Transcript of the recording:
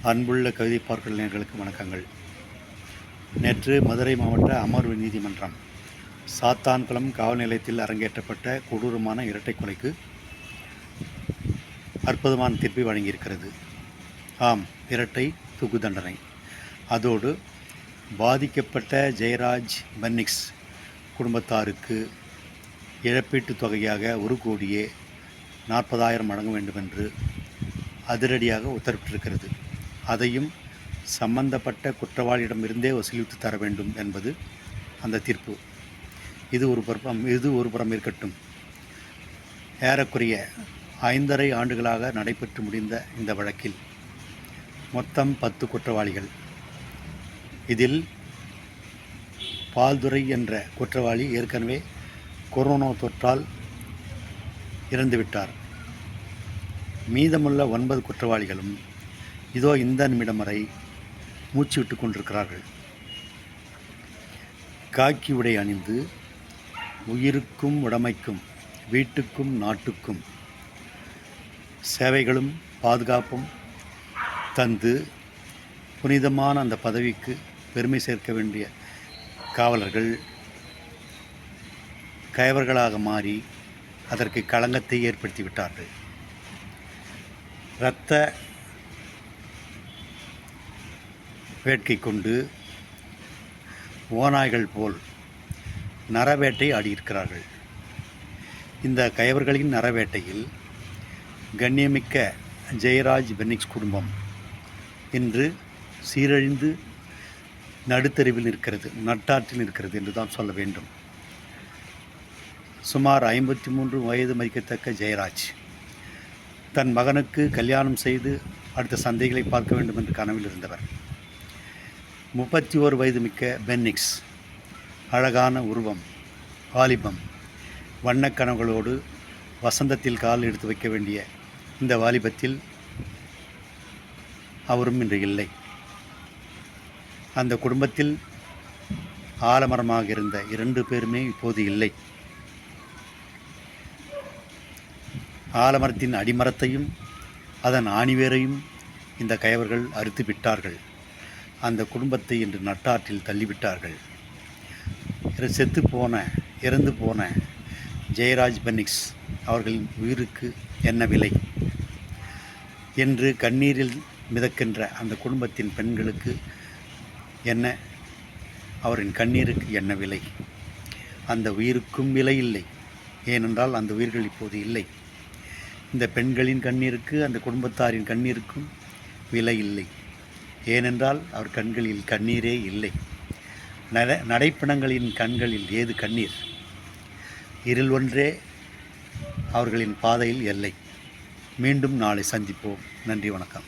அன்புள்ள கவிதை பார்க்கல் நேயர்களுக்கு வணக்கங்கள். நேற்று மதுரை மாவட்ட அமர்வு நீதிமன்றம் சாத்தான்குளம் காவல் நிலையத்தில் அரங்கேற்றப்பட்ட கொடூரமான இரட்டை கொலைக்கு அற்புதமான தீர்ப்பை வழங்கியிருக்கிறது. ஆம், இரட்டை தூக்கு தண்டனை. அதோடு பாதிக்கப்பட்ட ஜெயராஜ் பென்னிக்ஸ் குடும்பத்தாருக்கு இழப்பீட்டுத் தொகையாக 1,40,00,000 வழங்க வேண்டும் என்று அதிரடியாக உத்தரவிட்டிருக்கிறது. அதையும் சம்பந்தப்பட்ட குற்றவாளியிடமிருந்தே வசூலித்து தர வேண்டும் என்பது அந்த தீர்ப்பு. இது ஒரு புறம் இருக்கட்டும். ஏறக்குறைய 5½ ஆண்டுகளாக நடைபெற்று முடிந்த இந்த வழக்கில் மொத்தம் 10 குற்றவாளிகள். இதில் பால்துரை என்ற குற்றவாளி ஏற்கனவே கொரோனா தொற்றால் இறந்துவிட்டார். மீதமுள்ள 9 குற்றவாளிகளும் இதோ இந்த நிமிடம் வரை மூச்சு விட்டு கொண்டிருக்கிறார்கள். காக்கி உடை அணிந்து உயிருக்கும் உடைமைக்கும் வீட்டுக்கும் நாட்டுக்கும் சேவைகளும் பாதுகாப்பும் தந்து புனிதமான அந்த பதவிக்கு பெருமை சேர்க்க வேண்டிய காவலர்கள் கயவர்களாக மாறி அதற்கு களங்கத்தை ஏற்படுத்திவிட்டார்கள். இரத்த வேட்கை கொண்டு ஓநாய்கள் போல் நரவேட்டை ஆடியிருக்கிறார்கள். இந்த கயவர்களின் நரவேட்டையில் கண்ணியமிக்க ஜெயராஜ் பென்னிக்ஸ் குடும்பம் இன்று சீரழிந்து நடுத்தெருவில் இருக்கிறது, நட்டாற்றில் இருக்கிறது என்று தான் சொல்ல வேண்டும். சுமார் 53 வயது மதிக்கத்தக்க ஜெயராஜ் தன் மகனுக்கு கல்யாணம் செய்து அடுத்த சந்தைகளை பார்க்க வேண்டும் என்று கனவில் இருந்தவர். 31 வயது மிக்க பென்னிக்ஸ் அழகான உருவம், வாலிபம், வண்ணக்கனவுகளோடு வசந்தத்தில் கால் எடுத்து வைக்க வேண்டிய இந்த வாலிபத்தில் அவரும் இன்று இல்லை. அந்த குடும்பத்தில் ஆலமரமாக இருந்த 2 பேருமே இப்போது இல்லை. ஆலமரத்தின் அடிமரத்தையும் அதன் ஆணிவேரையும் இந்த கயவர்கள் அறுத்து விட்டார்கள். அந்த குடும்பத்தை இன்று நட்டாற்றில் தள்ளிவிட்டார்கள். இறந்து போன ஜெயராஜ் பென்னிக்ஸ் அவர்களின் உயிருக்கு என்ன விலை என்று கண்ணீரில் மிதக்கின்ற அந்த குடும்பத்தின் பெண்களுக்கு என்ன, அவரின் கண்ணீருக்கு என்ன விலை? அந்த உயிருக்கும் விலை இல்லை. ஏனென்றால் அந்த உயிர்கள் இப்போது இல்லை. இந்த பெண்களின் கண்ணீருக்கு, அந்த குடும்பத்தாரின் கண்ணீருக்கும் விலை இல்லை. ஏனென்றால் அவர் கண்களில் கண்ணீரே இல்லை. நடைப்பிணங்களின் கண்களில் ஏது கண்ணீர்? இருள் ஒன்றே அவர்களின் பாதையில் எல்லை. மீண்டும் நாளை சந்திப்போம். நன்றி, வணக்கம்.